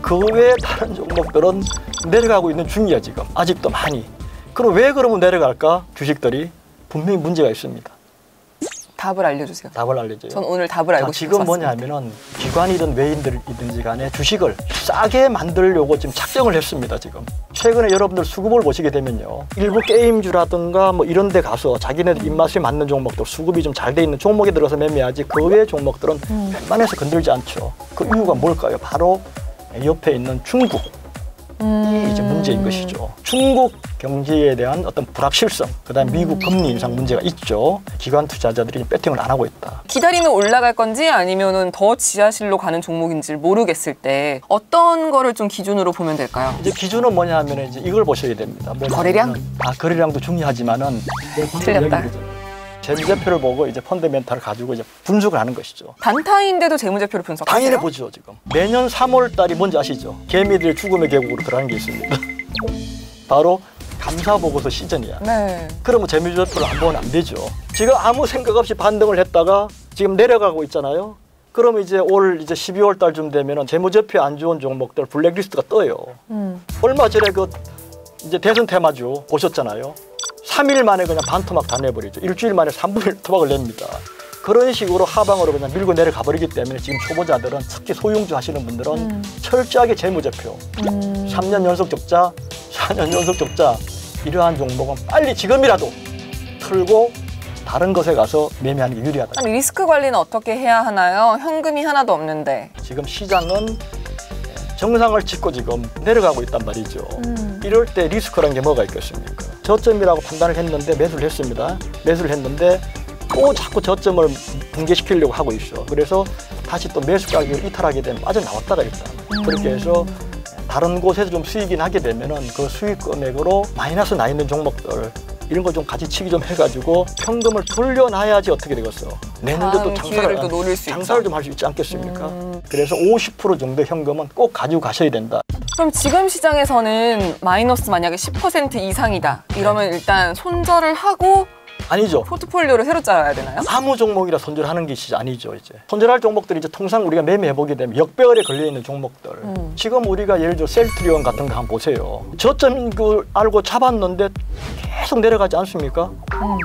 Speaker 2: 그 외에 다른 종목들은 내려가고 있는 중이야 지금 아직도 많이. 그럼 왜 그러면 내려갈까? 주식들이 분명히 문제가 있습니다.
Speaker 1: 답을 알려주세요.
Speaker 2: 답을 알려줘요.
Speaker 1: 전 오늘 답을 알고 싶어서
Speaker 2: 지금 뭐냐면은 기관이든 외인들이든지 간에 주식을 싸게 만들려고 지금 작정을 했습니다. 지금 최근에 여러분들 수급을 보시게 되면요, 일부 게임주라든가 뭐 이런 데 가서 자기네들 입맛에 맞는 종목들, 수급이 좀 잘 돼 있는 종목에 들어서 매매하지 그 외 종목들은 웬만해서 건들지 않죠. 그 이유가 뭘까요? 바로 옆에 있는 중국. 이 이제 문제인 것이죠. 중국 경제에 대한 어떤 불확실성, 그다음에 미국 금리 인상 문제가 있죠. 기관 투자자들이 배팅을 안 하고 있다.
Speaker 1: 기다리면 올라갈 건지 아니면은 더 지하실로 가는 종목인지를 모르겠을 때 어떤 거를 좀 기준으로 보면 될까요?
Speaker 2: 이제 기준은 뭐냐 하면 이제 이걸 보셔야 됩니다.
Speaker 1: 거래량?
Speaker 2: 거래량도 중요하지만은
Speaker 1: 틀렸다.
Speaker 2: 재무제표를 보고 이제 펀더멘탈을 가지고 이제 분석을 하는 것이죠.
Speaker 1: 단타인데도 재무제표를 분석하세요?
Speaker 2: 당연히 보죠. 지금 매년 3월 달이 뭔지 아시죠? 개미들의 죽음의 계곡으로 들어가는 게 있습니다. 바로 감사보고서 시즌이야.
Speaker 1: 네.
Speaker 2: 그러면 재무제표를 안 보면 안 되죠. 지금 아무 생각 없이 반등을 했다가 지금 내려가고 있잖아요. 그러면 이제 올 이제 12월 달쯤 되면은 재무제표 안 좋은 종목들 블랙리스트가 떠요. 얼마 전에 그 이제 대선 테마주 보셨잖아요. 3일 만에 그냥 반토막 다 내버리죠. 일주일 만에 3분의 1 토막을 냅니다. 그런 식으로 하방으로 그냥 밀고 내려가 버리기 때문에 지금 초보자들은, 특히 소형주 하시는 분들은 철저하게 재무제표, 3년 연속 적자, 4년 연속 적자, 이러한 종목은 빨리 지금이라도 틀고 다른 것에 가서 매매하는 게 유리하다.
Speaker 1: 그럼 리스크 관리는 어떻게 해야 하나요? 현금이 하나도 없는데.
Speaker 2: 지금 시장은 정상을 짚고 지금 내려가고 있단 말이죠. 이럴 때 리스크라는 게 뭐가 있겠습니까? 저점이라고 판단을 했는데 매수를 했습니다. 매수를 했는데 또 자꾸 저점을 붕괴시키려고 하고 있어. 그래서 다시 또 매수 가격을 이탈하게 되면 빠져나왔다가 일단 그렇게 해서 다른 곳에서 좀 수익이 나게 되면은 그 수익 금액으로 마이너스 나 있는 종목들 이런 거 좀 같이 치기 좀 해가지고 현금을 돌려놔야지 어떻게 되겠어. 내년에도 장사를 좀 할 수 있지 않겠습니까? 그래서 50% 정도 현금은 꼭 가지고 가셔야 된다.
Speaker 1: 그럼 지금 시장에서는 마이너스 만약에 10% 이상이다 이러면 일단 손절을 하고
Speaker 2: 아니죠.
Speaker 1: 포트폴리오를 새로 짜야 되나요?
Speaker 2: 아무 종목이라 손절하는 것이 아니죠. 이제 손절할 종목들이 이제 통상 우리가 매매해 보게 되면 역배열에 걸려 있는 종목들. 지금 우리가 예를 들어 셀트리온 같은 거 한번 보세요. 저점 그 알고 잡았는데 계속 내려가지 않습니까?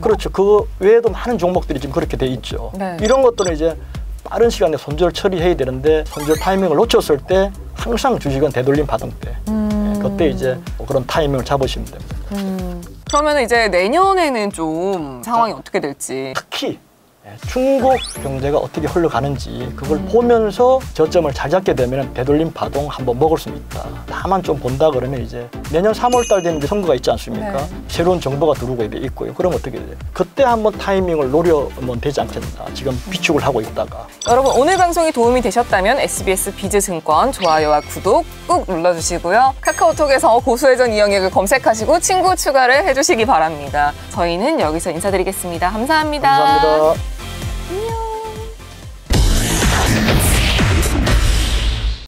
Speaker 2: 그렇죠. 그 외에도 많은 종목들이 지금 그렇게 돼 있죠.
Speaker 1: 네.
Speaker 2: 이런 것들은 이제 빠른 시간에 손절 처리해야 되는데 손절 타이밍을 놓쳤을 때 항상 주식은 되돌림 받을 때 그때 이제 그런 타이밍을 잡으시면 됩니다.
Speaker 1: 그러면 이제 내년에는 좀 상황이 어떻게 될지.
Speaker 2: 특히 중국 경제가 어떻게 흘러가는지 그걸 보면서 저점을 잘 잡게 되면 되돌림 파동 한번 먹을 수 있다. 다만 좀 본다 그러면 이제 내년 3월 달 되는데 선거가 있지 않습니까?
Speaker 1: 네.
Speaker 2: 새로운 정부가 들어오게 돼 있고요. 그럼 어떻게 돼요? 그때 한번 타이밍을 노려면 되지 않겠나. 지금 비축을 하고 있다가.
Speaker 1: 여러분 오늘 방송이 도움이 되셨다면 SBS 비즈증권 좋아요와 구독 꾹 눌러주시고요. 카카오톡에서 고수회전 이영혁을 검색하시고 친구 추가를 해주시기 바랍니다. 저희는 여기서 인사드리겠습니다. 감사합니다.
Speaker 2: 감사합니다.